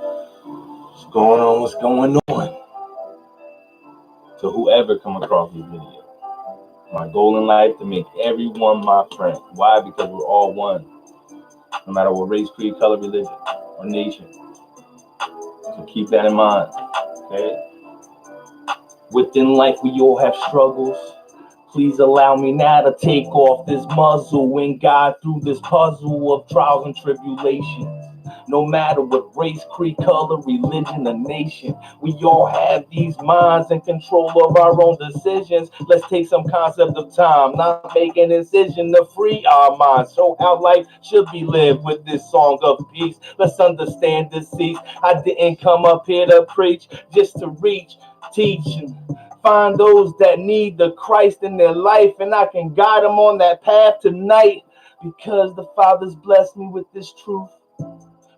What's going on? What's going on? To whoever come across this video. My goal in life to make everyone my friend. Why? Because we're all one. No matter what race, creed, color, religion, or nation. So keep that in mind. Okay? Within life, we all have struggles. Please allow me now to take off this muzzle and guide through this puzzle of trials and tribulations. No matter what race, creed, color, religion, or nation, we all have these minds in control of our own decisions. Let's take some concept of time, not make an incision to free our minds. Show how life should be lived with this song of peace. Let's understand deceased. I didn't come up here to preach, just to reach, teach, and find those that need the Christ in their life, and I can guide them on that path tonight because the Father's blessed me with this truth.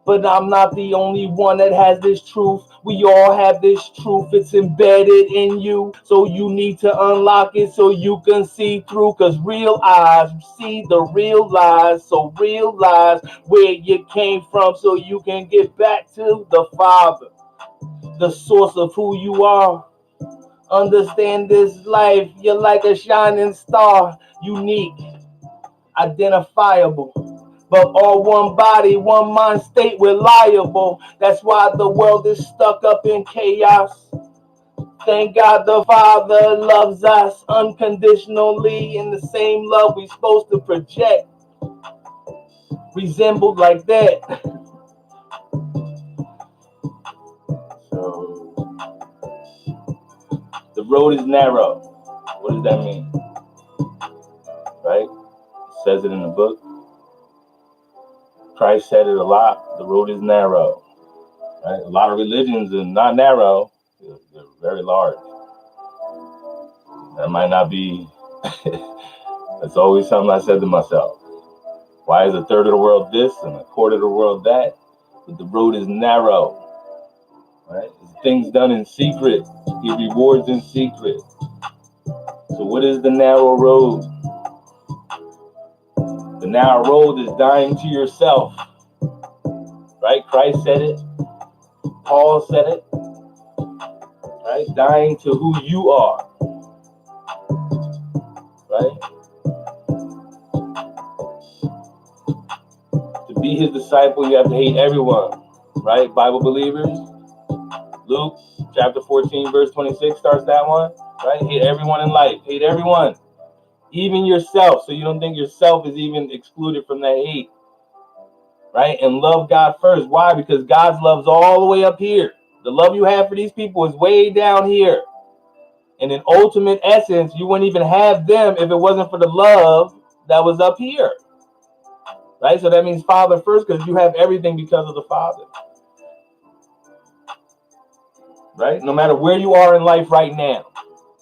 But I'm not the only one that has this truth. We all have this truth. It's embedded in you. So you need to unlock it so you can see through. Because real eyes see the real lies. So realize where you came from so you can get back to the Father, the source of who you are. Understand this life. You're like a shining star. Unique, identifiable, but all one body, one mind state, we're liable. That's why the world is stuck up in chaos. Thank God the Father loves us unconditionally, in the same love we're supposed to project. Resembled like that. So, the road is narrow. What does that mean? Right? It says it in the book. Christ said it a lot. The road is narrow. Right? A lot of religions are not narrow. They're very large. That might not be. That's always something I said to myself. Why is a third of the world this and a quarter of the world that? But the road is narrow. Right? It's things done in secret. He rewards in secret. So what is the narrow road? The narrow road is dying to yourself. Right? Christ said it. Paul said it. Right? Dying to who you are. Right? To be his disciple, you have to hate everyone. Right? Bible believers. Luke chapter 14, verse 26 starts that one. Right? Hate everyone in life. Hate everyone. Even yourself. So you don't think yourself is even excluded from that hate. Right? And love God first. Why? Because God's love's all the way up here. The love you have for these people is way down here. And in ultimate essence, you wouldn't even have them if it wasn't for the love that was up here. Right? So that means Father first, because you have everything because of the Father. Right? No matter where you are in life right now.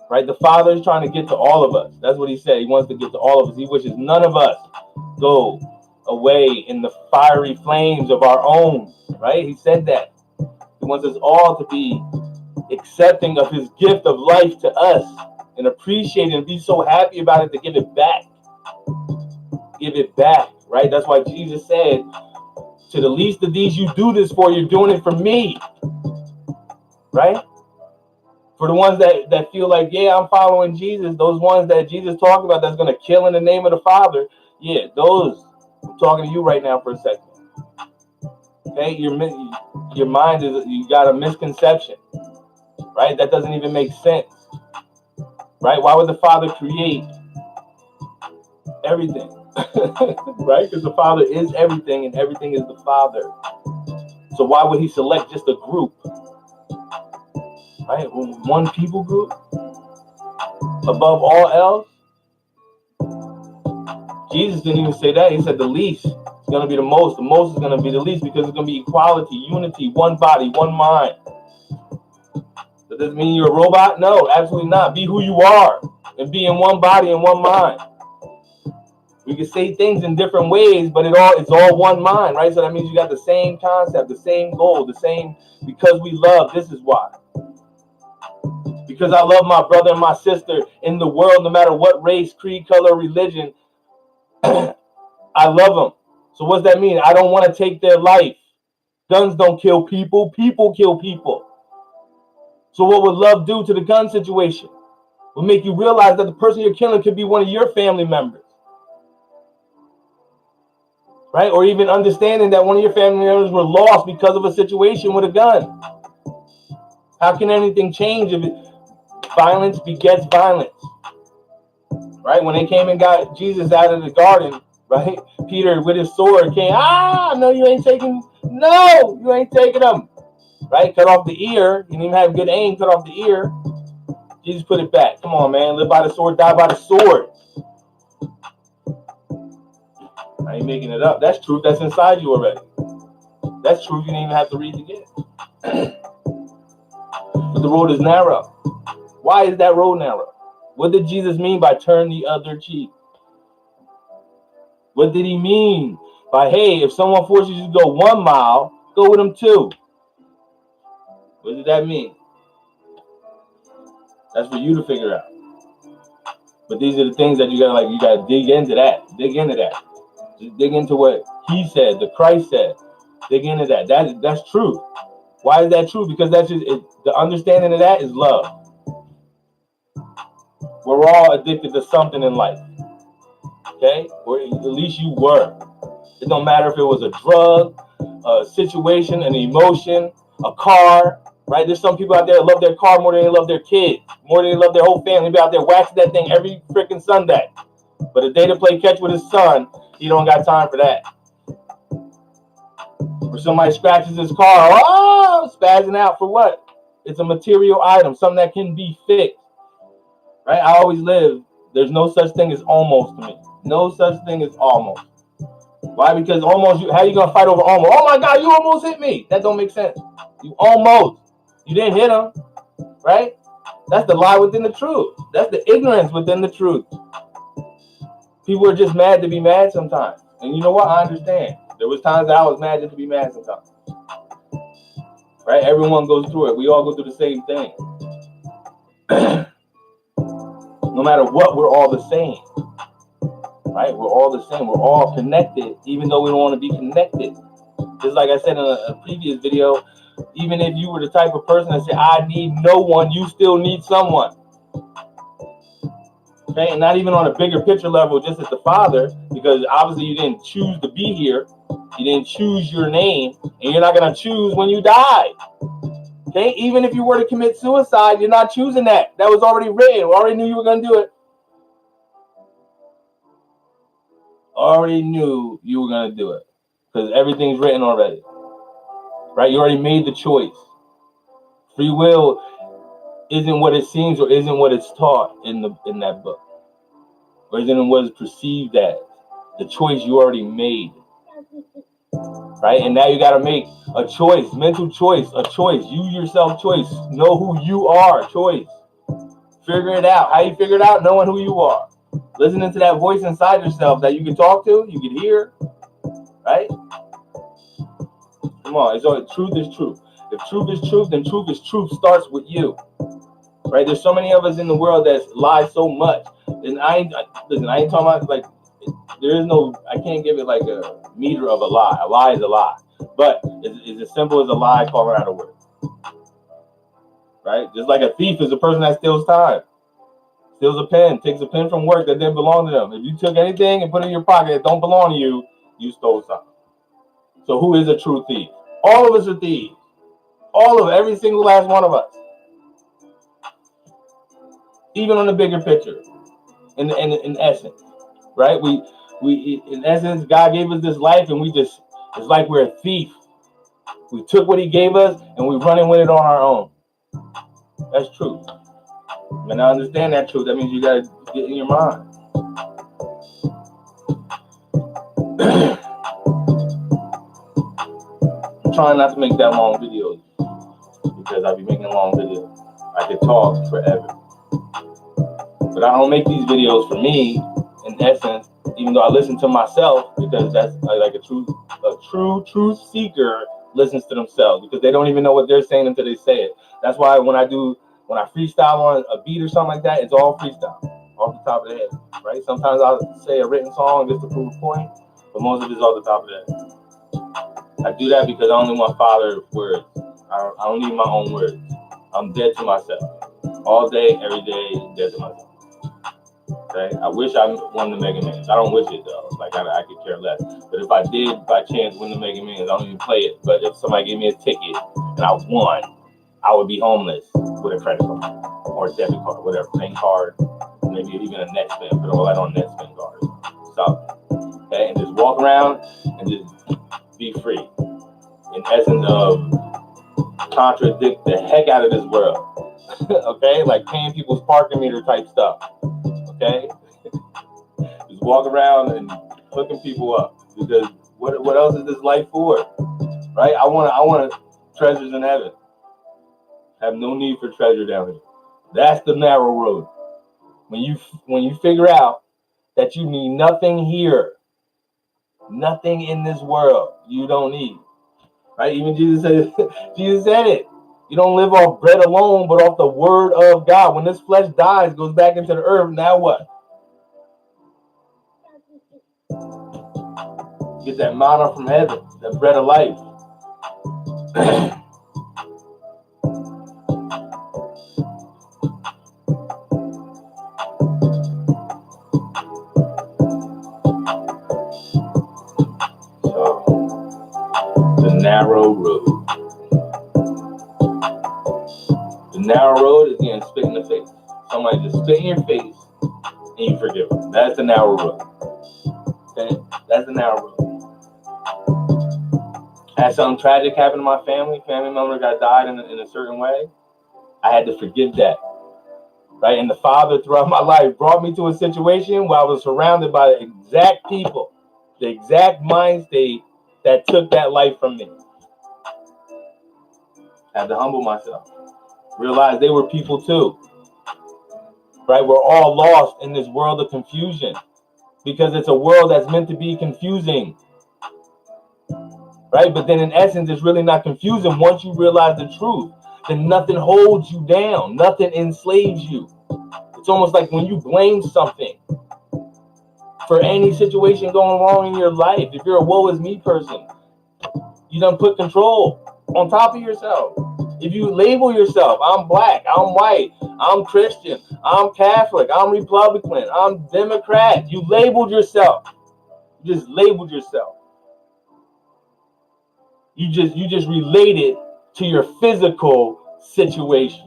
Right? The Father is trying to get to all of us. That's what he said. He wants to get to all of us. He wishes none of us go away in the fiery flames of our own. Right? He said that. He wants us all to be accepting of his gift of life to us and appreciate it and be so happy about it to give it back. Give it back, right? That's why Jesus said, to the least of these you do this for, you're doing it for me. Right? For the ones that feel like, yeah, I'm following Jesus, those ones that Jesus talked about that's going to kill in the name of the Father, yeah, those, I'm talking to you right now for a second. Okay? Your mind is, you got a misconception. Right? That doesn't even make sense. Right? Why would the Father create everything? Right? Because the Father is everything and everything is the Father. So why would he select just a group? Right? One people group above all else? Jesus didn't even say that. He said the least is going to be the most. The most is going to be the least, because it's going to be equality, unity, one body, one mind. Does this mean you're a robot? No, absolutely not. Be who you are and be in one body and one mind. We can say things in different ways, but it's all one mind, right? So that means you got the same concept, the same goal, the same, because we love, this is why. Because I love my brother and my sister in the world, no matter what race, creed, color, religion, I love them. So what does that mean? I don't want to take their life. Guns don't kill people. People kill people. So what would love do to the gun situation? Would make you realize that the person you're killing could be one of your family members. Right? Or even understanding that one of your family members were lost because of a situation with a gun. How can anything change if violence begets violence? Right? When they came and got Jesus out of the garden, right? Peter with his sword came, no, you ain't taking him. Right? Cut off the ear. You didn't even have good aim, cut off the ear. Jesus put it back. Come on, man. Live by the sword, die by the sword. I ain't making it up. That's truth that's inside you already. That's truth you didn't even have to read again. But the road is narrow. Why is that road narrow? What did Jesus mean by turn the other cheek? What did he mean by, hey, if someone forces you to go 1 mile, go with them 2? What did that mean? That's for you to figure out. But these are the things that you gotta dig into that. Dig into that. Just dig into what he said, the Christ said. Dig into that. That's truth. Why is that true? Because that's just the understanding of that is love. We're all addicted to something in life. Okay? Or at least you were. It don't matter if it was a drug, a situation, an emotion, a car, right? There's some people out there that love their car more than they love their kids, more than they love their whole family. They be out there waxing that thing every freaking Sunday. But the day to play catch with his son, he don't got time for that. Or somebody scratches his car, spazzing out for what? It's a material item, something that can be fixed. Right? I always live, there's no such thing as almost to me. No such thing as almost. Why? Because almost, how you going to fight over almost? Oh my God, you almost hit me. That don't make sense. You almost. You didn't hit him. Right? That's the lie within the truth. That's the ignorance within the truth. People are just mad to be mad sometimes. And you know what? I understand. There was times that I was mad just to be mad sometimes. Right? Everyone goes through it. We all go through the same thing. No matter what, we're all the same. Right? We're all the same. We're all connected, even though we don't want to be connected. Just like I said in a previous video, even if you were the type of person that said, I need no one, you still need someone. Okay? And not even on a bigger picture level, just as the Father, because obviously you didn't choose to be here. You didn't choose your name, and you're not going to choose when you die. Okay? Even if you were to commit suicide, you're not choosing that. That was already written. We already knew you were going to do it. Already knew you were going to do it. Because everything's written already. Right? You already made the choice. Free will isn't what it seems or isn't what it's taught in that book. Or isn't what it's perceived as. The choice you already made. Right? And now you got to make a choice, mental choice, a choice. You yourself choice. Know who you are, choice. Figure it out. How you figure it out? Knowing who you are. Listening to that voice inside yourself that you can talk to, you can hear. Right? Come on, truth is truth. If truth is truth, then truth is truth starts with you. Right? There's so many of us in the world that lie so much. And I ain't talking about there is no, I can't give it like a meter of a lie. A lie is a lie. But it's as simple as a lie calling out a word. Right? Just like a thief is a person that steals time. Steals a pen, takes a pen from work that didn't belong to them. If you took anything and put it in your pocket that don't belong to you, you stole something. So who is a true thief? All of us are thieves. Every single last one of us. Even on the bigger picture. In essence. Right? We in essence, God gave us this life and it's like we're a thief. We took what he gave us and we're running with it on our own. That's truth. When I understand that truth, that means you got to get in your mind. I'm trying not to make that long videos because I'll be making long videos. I could talk forever. But I don't make these videos for me, in essence, even though I listen to myself, because that's like a true truth seeker listens to themselves, because they don't even know what they're saying until they say it. That's why when I freestyle on a beat or something like that, it's all freestyle, off the top of the head, right? Sometimes I'll say a written song just to prove a point, but most of it is off the top of the head. I do that because I only want Father's words. I don't need my own words. I'm dead to myself. All day, every day, dead to myself. Okay? I wish I won the Mega Millions. I don't wish it though. Like I could care less. But if I did by chance win the Mega Millions, I don't even play it. But if somebody gave me a ticket and I won, I would be homeless with a credit card or a debit card, whatever, bank card, maybe even a net spin. Put all that on net spin card. So, okay, and just walk around and just be free. In essence of contradict the heck out of this world. Okay, like paying people's parking meter type stuff. Okay, just walk around and hooking people up because what else is this life for, right? I want treasures in heaven. Have no need for treasure down here. That's the narrow road. When you figure out that you need nothing here, nothing in this world you don't need, right? Even Jesus said it. You don't live off bread alone, but off the word of God. When this flesh dies, goes back into the earth, now what? Get that manna from heaven, that bread of life. So, the narrow road. The narrow road is getting spit in the face. Somebody just spit in your face and you forgive them. That's the narrow road. Okay? That's the narrow road. Had something tragic happen to my family member got died in a certain way. I had to forgive that. Right? And the Father throughout my life brought me to a situation where I was surrounded by the exact people, the exact mind state that took that life from me. I had to humble myself. Realize they were people too. Right? We're all lost in this world of confusion because it's a world that's meant to be confusing. Right? But then in essence, it's really not confusing once you realize the truth. Then nothing holds you down. Nothing enslaves you. It's almost like when you blame something for any situation going wrong in your life. If you're a woe is me person, you done put control on top of yourself. If you label yourself, I'm black, I'm white, I'm Christian, I'm Catholic, I'm Republican, I'm Democrat, you labeled yourself. You just labeled yourself. You just relate it to your physical situation.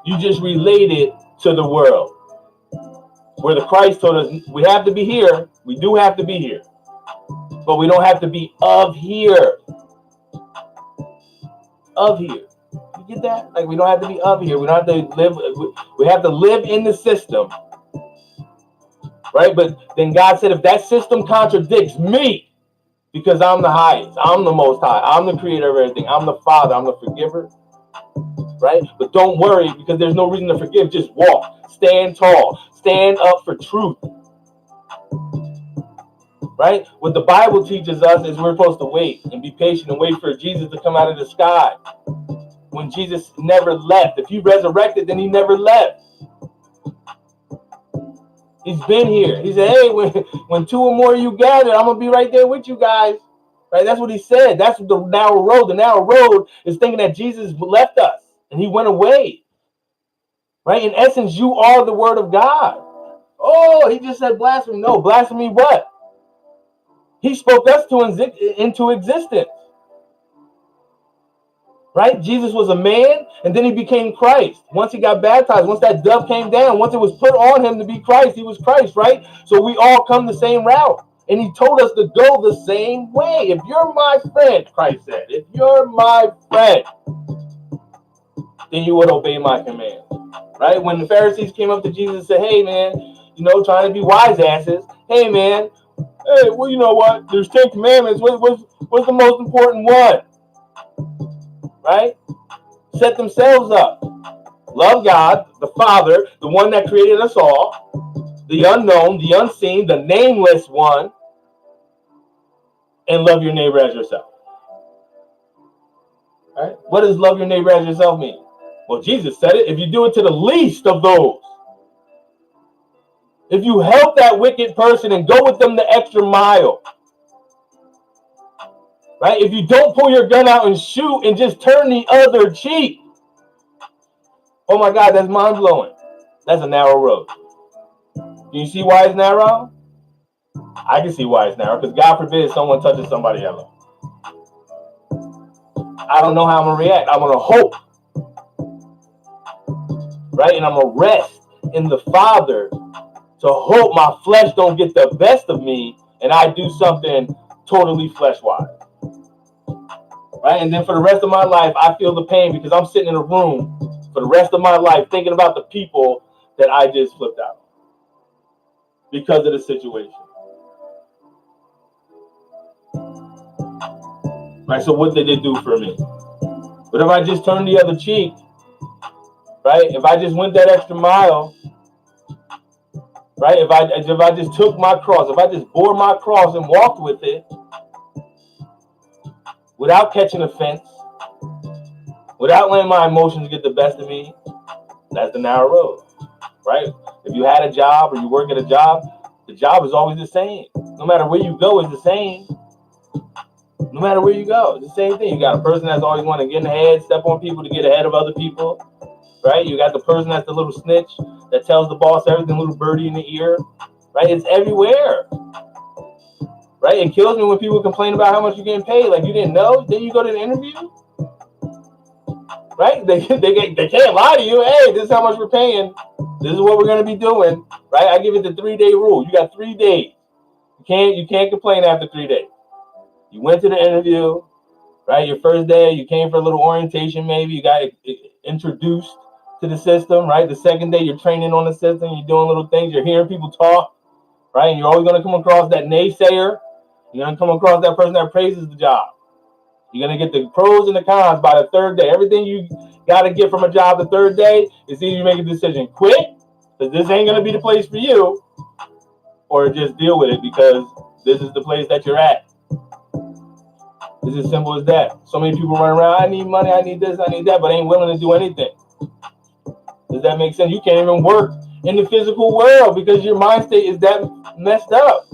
You just relate it to the world. Where the Christ told us we have to be here, we do have to be here. But we don't have to be of here. Of here. You get that? Like we don't have to be of here. We don't have to live. We have to live in the system. Right? But then God said, if that system contradicts me, because I'm the highest, I'm the most high, I'm the creator of everything, I'm the Father, I'm the forgiver. Right? But don't worry because there's no reason to forgive. Just walk. Stand tall. Stand up for truth. Right? What the Bible teaches us is we're supposed to wait and be patient and wait for Jesus to come out of the sky. When Jesus never left. If he resurrected, then he never left. He's been here. He said, hey, when two or more of you gather, I'm going to be right there with you guys. Right? That's what he said. That's the narrow road. The narrow road is thinking that Jesus left us and he went away. Right? In essence, you are the word of God. Oh, he just said blasphemy. No, blasphemy what? He spoke us into existence. Right? Jesus was a man, and then he became Christ. Once he got baptized, once that dove came down, once it was put on him to be Christ, he was Christ, right? So we all come the same route. And he told us to go the same way. If you're my friend, Christ said, if you're my friend, then you would obey my command. Right? When the Pharisees came up to Jesus and said, hey, man, trying to be wise asses. Hey, man, hey, well, you know what? There's 10 commandments. What's the most important one? Right? Set themselves up. Love God, the Father, the one that created us all, the unknown, the unseen, the nameless one, and love your neighbor as yourself. Right? What does love your neighbor as yourself mean? Well, Jesus said it. If you do it to the least of those, If you help that wicked person and go with them the extra mile, right? If you don't pull your gun out and shoot and just turn the other cheek, oh my God, that's mind blowing. That's a narrow road. Do you see why it's narrow? I can see why it's narrow, because God forbid someone touches somebody else. I don't know how I'm gonna react. I'm gonna hope, right? And I'm gonna rest in the Father to hope my flesh don't get the best of me and I do something totally flesh-wise, right? And then for the rest of my life, I feel the pain because I'm sitting in a room for the rest of my life thinking about the people that I just flipped out because of the situation. Right, so what did it do for me? But if I just turned the other cheek, right? If I just went that extra mile, right? If I just took my cross, if I just bore my cross and walked with it without catching offense, without letting my emotions get the best of me, that's the narrow road, right? If you had a job or you work at a job, the job is always the same. No matter where you go, it's the same. No matter where you go, it's the same thing. You got a person that's always wanting to get ahead, step on people to get ahead of other people, right? You got the person that's the little snitch that tells the boss everything, little birdie in the ear, right? It's everywhere, right? It kills me when people complain about how much you're getting paid. Like, you didn't know? Then you go to the interview, right? They can't lie to you. Hey, this is how much we're paying. This is what we're going to be doing, right? I give it the 3-day rule. You got 3 days. You can't complain after 3 days. You went to the interview, right? Your first day, you came for a little orientation, maybe. You got introduced to the system, right? The second day, you're training on the system. You're doing little things. You're hearing people talk, right? And you're always going to come across that naysayer. You're going to come across that person that praises the job. You're going to get the pros and the cons by the third day. Everything you got to get from a job the third day is either you make a decision, quit, because this ain't going to be the place for you, or just deal with it because this is the place that you're at. It's as simple as that. So many people run around, I need money, I need this, I need that, but ain't willing to do anything. Does that make sense? You can't even work in the physical world because your mind state is that messed up.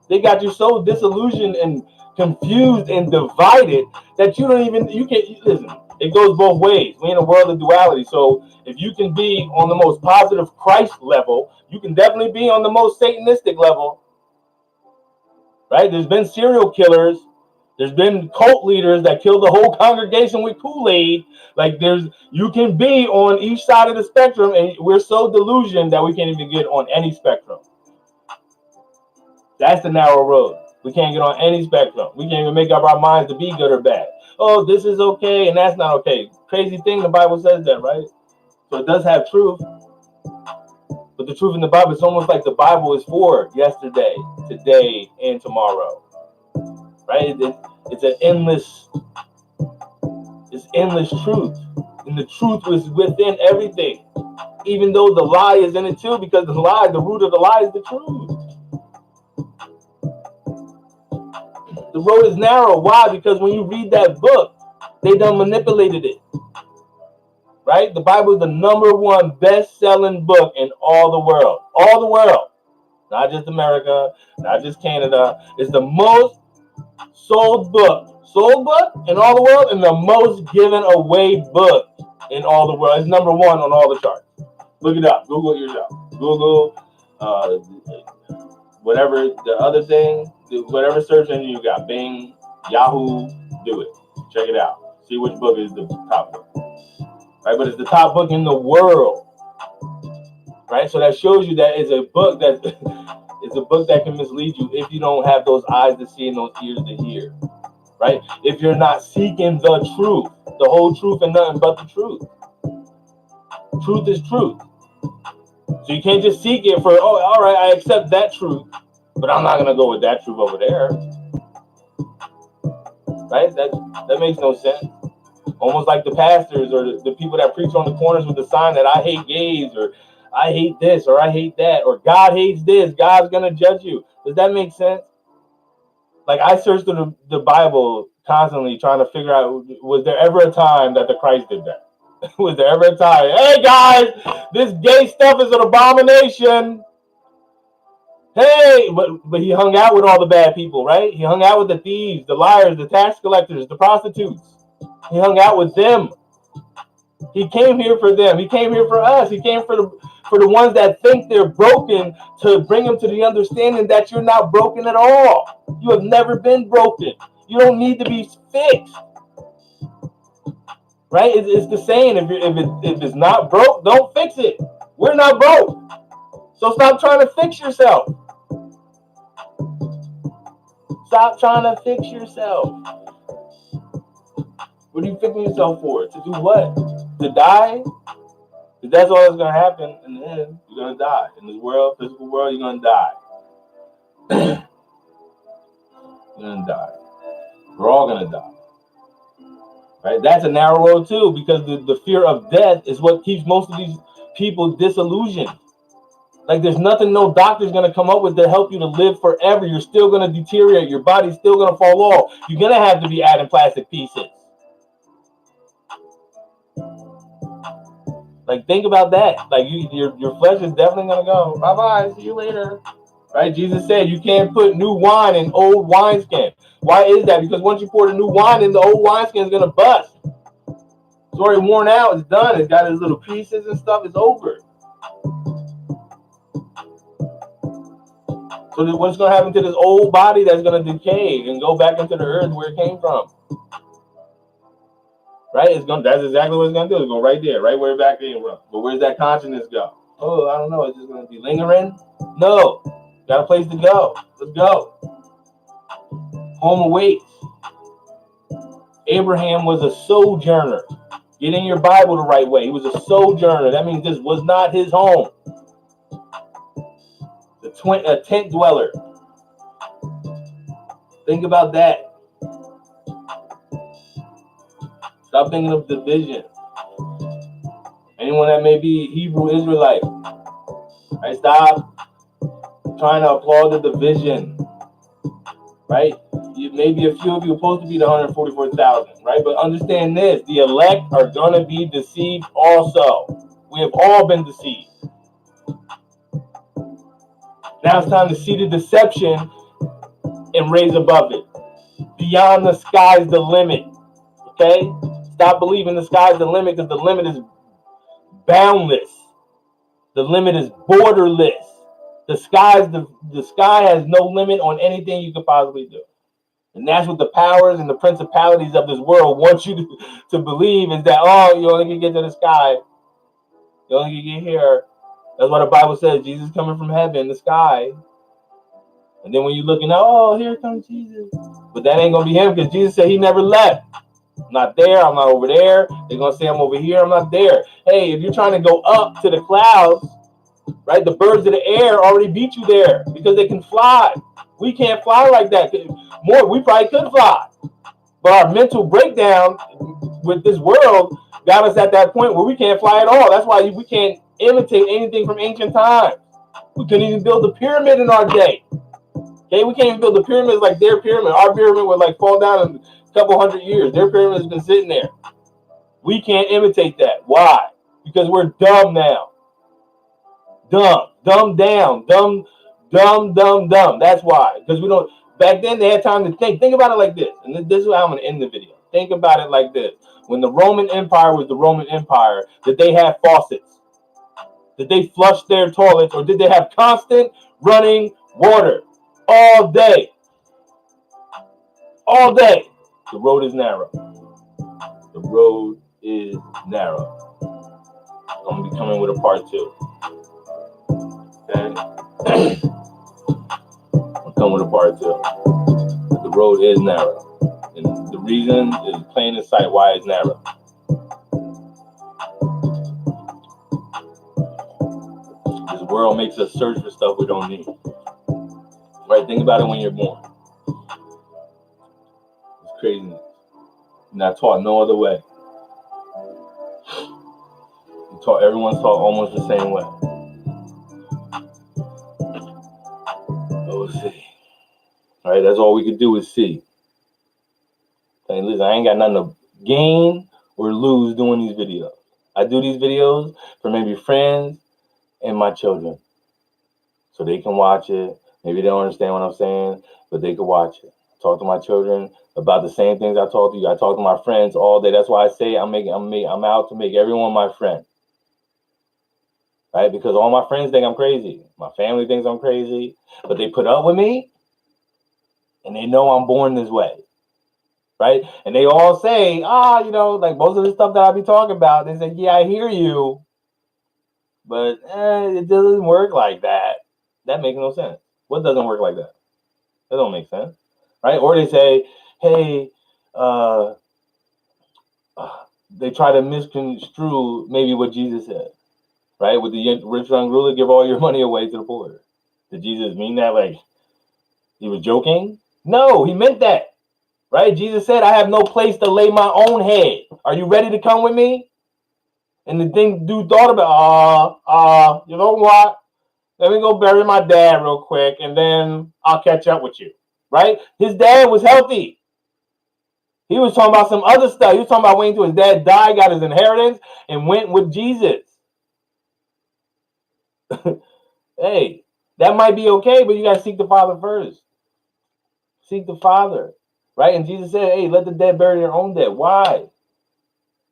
They got you so disillusioned and confused and divided that you can't, listen, it goes both ways. We're in a world of duality. So if you can be on the most positive Christ level, you can definitely be on the most Satanistic level, right? There's been serial killers. There's been cult leaders that killed the whole congregation with Kool-Aid. Like, you can be on each side of the spectrum, and we're so delusioned that we can't even get on any spectrum. That's the narrow road. We can't get on any spectrum. We can't even make up our minds to be good or bad. Oh, this is okay, and that's not okay. Crazy thing, the Bible says that, right? So it does have truth. But the truth in the Bible, it's almost like the Bible is for yesterday, today, and tomorrow. Right? It's endless truth. And the truth is within everything. Even though the lie is in it too, because the root of the lie is the truth. The road is narrow. Why? Because when you read that book, they done manipulated it. Right? The Bible is the #1 best-selling book in all the world. All the world. Not just America, not just Canada. It's the most sold book in all the world, and the most given away book in all the world. It's #1 on all the charts. Look it up. Google it yourself. Google, whatever the other thing, whatever search engine you got, Bing, Yahoo, do it. Check it out. See which book is the top book. Right, but it's the top book in the world. Right, so that shows you that it's a book that it's a book that can mislead you if you don't have those eyes to see and those ears to hear. Right? If you're not seeking the truth, the whole truth and nothing but the truth. Truth is truth. So you can't just seek it for, oh, all right, I accept that truth, but I'm not going to go with that truth over there. Right? That makes no sense. Almost like the pastors or the people that preach on the corners with the sign that I hate gays, or I hate this, or I hate that, or God hates this, God's going to judge you. Does that make sense? Like, I searched through the Bible constantly trying to figure out, was there ever a time that the Christ did that? Was there ever a time, hey guys, this gay stuff is an abomination? Hey, but he hung out with all the bad people, right? He hung out with the thieves, the liars, the tax collectors, the prostitutes. He hung out with them. He came here for them. He came here for us. He came for the ones that think they're broken, to bring them to the understanding that you're not broken at all. You have never been broken. You don't need to be fixed, right? It's the saying: if it's not broke, don't fix it. We're not broke, so stop trying to fix yourself. Stop trying to fix yourself. What are you fixing yourself for? To do what? To die? Because that's all that's going to happen in the end. You're going to die. In this world, physical world, you're going to die. You're going to die. We're all going to die. Right? That's a narrow road too, because the fear of death is what keeps most of these people disillusioned. Like there's nothing no doctor's going to come up with to help you to live forever. You're still going to deteriorate. Your body's still going to fall off. You're going to have to be adding plastic pieces. Like think about that. Like your flesh is definitely going to go. Bye-bye. See you later. Right? Jesus said you can't put new wine in old wineskin. Why is that? Because once you pour the new wine in, the old wineskin is going to bust. It's already worn out. It's done. It's got its little pieces and stuff. It's over. So what's going to happen to this old body that's going to decay and go back into the earth where it came from? Right? That's exactly what it's going to do. It's going right there, right where it back came from. But where's that consciousness go? Oh, I don't know. It's just going to be lingering? No. Got a place to go. Let's go. Home awaits. Abraham was a sojourner. Get in your Bible the right way. He was a sojourner. That means this was not his home. A tent dweller. Think about that. Stop thinking of division. Anyone that may be Hebrew Israelite, right? Stop trying to applaud the division, right? Maybe a few of you are supposed to be the 144,000, right? But understand this: the elect are gonna be deceived also. We have all been deceived. Now it's time to see the deception and raise above it. Beyond the sky's the limit. Okay? Stop believing the sky's the limit, because the limit is boundless. The limit is borderless. The sky has no limit on anything you could possibly do. And that's what the powers and the principalities of this world want you to believe, is that, oh, you only can get to the sky. You only can get here. That's what the Bible says. Jesus is coming from heaven, the sky. And then when you're looking out, oh, here comes Jesus. But that ain't going to be him, because Jesus said he never left. I'm not there. I'm not over there. They're going to say I'm over here. I'm not there. Hey, if you're trying to go up to the clouds, right, the birds of the air already beat you there because they can fly. We can't fly like that. We probably could fly. But our mental breakdown with this world got us at that point where we can't fly at all. That's why we can't imitate anything from ancient times. We couldn't even build a pyramid in our day. Okay, we can't even build the pyramids like their pyramid. Our pyramid would like fall down in a couple hundred years. Their pyramid has been sitting there. We can't imitate that. Why? Because we're dumb now. Dumb down. Dumb. That's why. Because we don't. Back then they had time to think. Think about it like this. And this is how I'm going to end the video. Think about it like this. When the Roman Empire was the Roman Empire, did they have faucets? Did they flush their toilets, or did they have constant running water all day? All day. The road is narrow. The road is narrow. I'm going to be coming with a part 2. Okay? I'll come with a part 2. But the road is narrow. And the reason is plain in sight why it's narrow. This world makes us search for stuff we don't need. Right? Think about it when you're born. It's craziness. You're not taught no other way. Everyone's taught almost the same way. Oh, see. All right, that's all we could do is see. Hey, listen, I ain't got nothing to gain or lose doing these videos. I do these videos for maybe friends and my children. So so they can watch it. Maybe they don't understand what I'm saying, but they can watch it. Talk to my children about the same things I talk to you. I talk to my friends all day. That's why I say I'm out to make everyone my friend. Right? Because all my friends think I'm crazy. My family thinks I'm crazy, but they put up with me and they know I'm born this way. Right? And they all say, like most of the stuff that I be talking about, they say, yeah, I hear you, but it doesn't work like that. That makes no sense. What doesn't work like that? That don't make sense. Right? Or they say, hey, they try to misconstrue maybe what Jesus said. Right? With the rich young ruler, give all your money away to the poor. Did Jesus mean that like he was joking? No, he meant that. Right? Jesus said, I have no place to lay my own head. Are you ready to come with me? And the dude thought about, you know what? Let me go bury my dad real quick and then I'll catch up with you. Right? His dad was healthy. He was talking about some other stuff. He was talking about waiting till his dad died, got his inheritance, and went with Jesus. Hey, that might be okay, but you got to seek the Father first. Seek the Father. Right? And Jesus said, hey, let the dead bury their own dead. Why?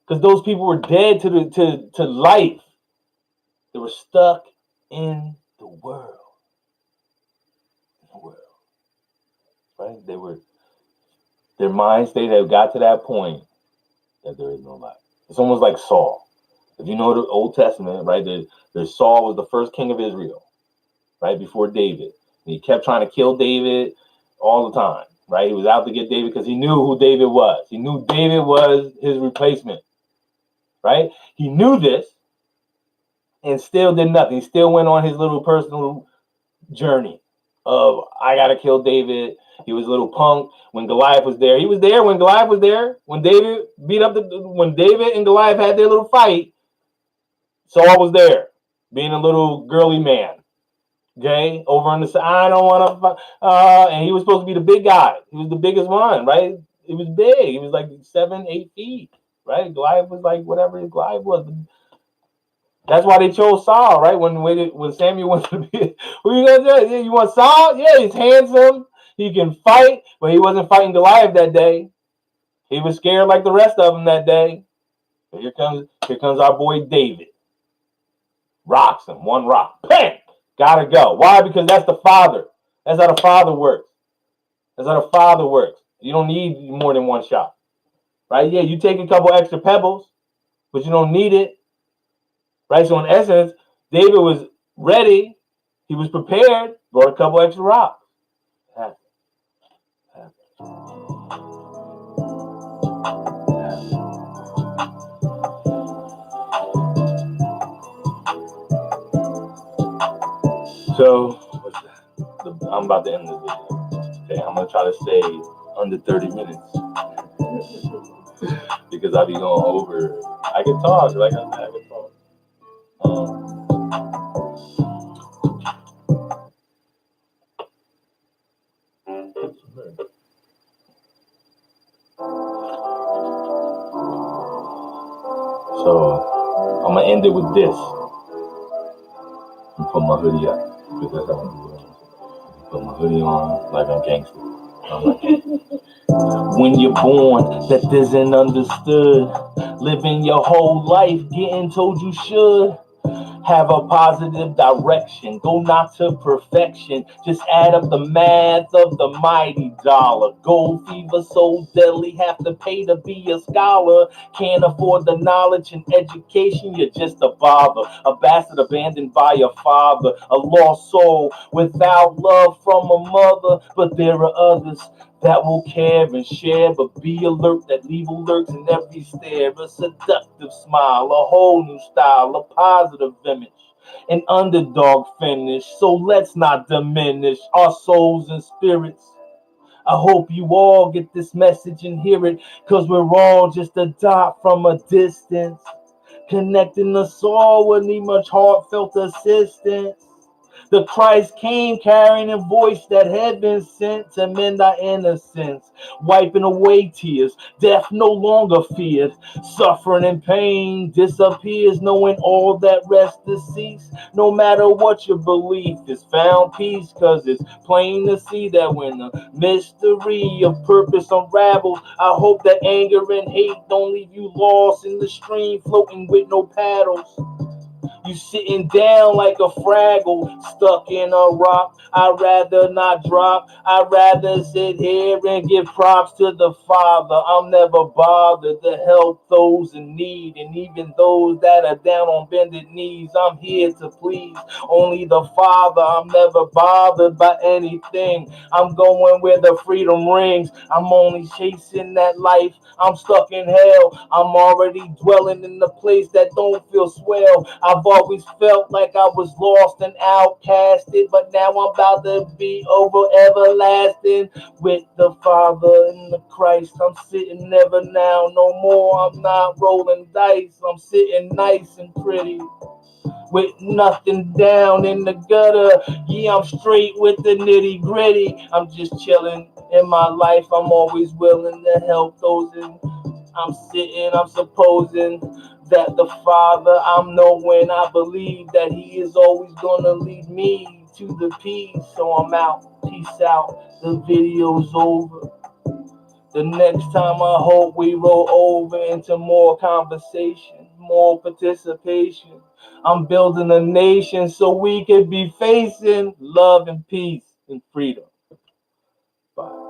Because those people were dead to life. They were stuck in the world. Right? Their mind state had got to that point that there is no life. It's almost like Saul. If you know the Old Testament, right, there's Saul was the first king of Israel, right, before David. And he kept trying to kill David all the time, right? He was out to get David because he knew who David was. He knew David was his replacement, right? He knew this and still did nothing. He still went on his little personal journey of, I got to kill David. He was a little punk when Goliath was there. He was there when Goliath was there. When David when David and Goliath had their little fight, Saul was there, being a little girly man. Okay, over on the side, I don't want to. And he was supposed to be the big guy. He was the biggest one, right? He was big. He was like 7, 8 feet, right? Goliath was like whatever Goliath was. That's why they chose Saul, right? When Samuel went to be, who you gonna do? You want Saul? Yeah, he's handsome. He can fight, but he wasn't fighting Goliath that day. He was scared like the rest of them that day. But here comes our boy David. Rocks him, one rock. Bam! Gotta go. Why? Because that's the Father. That's how the Father works. That's how the Father works. You don't need more than one shot. Right? Yeah, you take a couple extra pebbles, but you don't need it. Right? So in essence, David was ready. He was prepared. Brought a couple extra rocks. So, what's that? I'm about to end this video. Okay, I'm gonna try to stay under 30 minutes because I be going over. I can talk, like I said, I can talk. So I'm gonna end it with this. And put my hoodie up because that's how I'm doing. Put my hoodie on like I'm gangster. When you're born, that isn't understood. Living your whole life, getting told you should. Have a positive direction, go not to perfection. Just add up the math of the mighty dollar. Gold fever so deadly, have to pay to be a scholar. Can't afford the knowledge and education, you're just a bother. A bastard abandoned by a father, a lost soul without love from a mother. But there are others that will care and share, but be alert that evil lurks in every stare. A seductive smile, a whole new style, a positive image, an underdog finish. So let's not diminish our souls and spirits. I hope you all get this message and hear it, cause we're all just a dot from a distance. Connecting us all would need much heartfelt assistance. The Christ came carrying a voice that had been sent to mend our innocence, wiping away tears. Death no longer feared. Suffering and pain disappears, knowing all that rest is cease. No matter what your belief is, found peace, cause it's plain to see that when the mystery of purpose unravels, I hope that anger and hate don't leave you lost in the stream, floating with no paddles. You sitting down like a fraggle, stuck in a rock. I'd rather not drop. I'd rather sit here and give props to the Father. I'm never bothered to help those in need, and even those that are down on bended knees. I'm here to please only the Father. I'm never bothered by anything. I'm going where the freedom rings. I'm only chasing that life. I'm stuck in hell. I'm already dwelling in the place that don't feel swell. I've always felt like I was lost and outcasted, but now I'm about to be over everlasting with the Father and the Christ. I'm sitting never now, no more. I'm not rolling dice. I'm sitting nice and pretty with nothing down in the gutter. Yeah, I'm straight with the nitty gritty. I'm just chilling in my life. I'm always willing to help those in. I'm sitting, I'm supposing that the Father I'm knowing, I believe that He is always gonna lead me to the peace. So I'm out. Peace out. The video's over. The next time I hope we roll over into more conversation, more participation. I'm building a nation so we can be facing love and peace and freedom. Bye.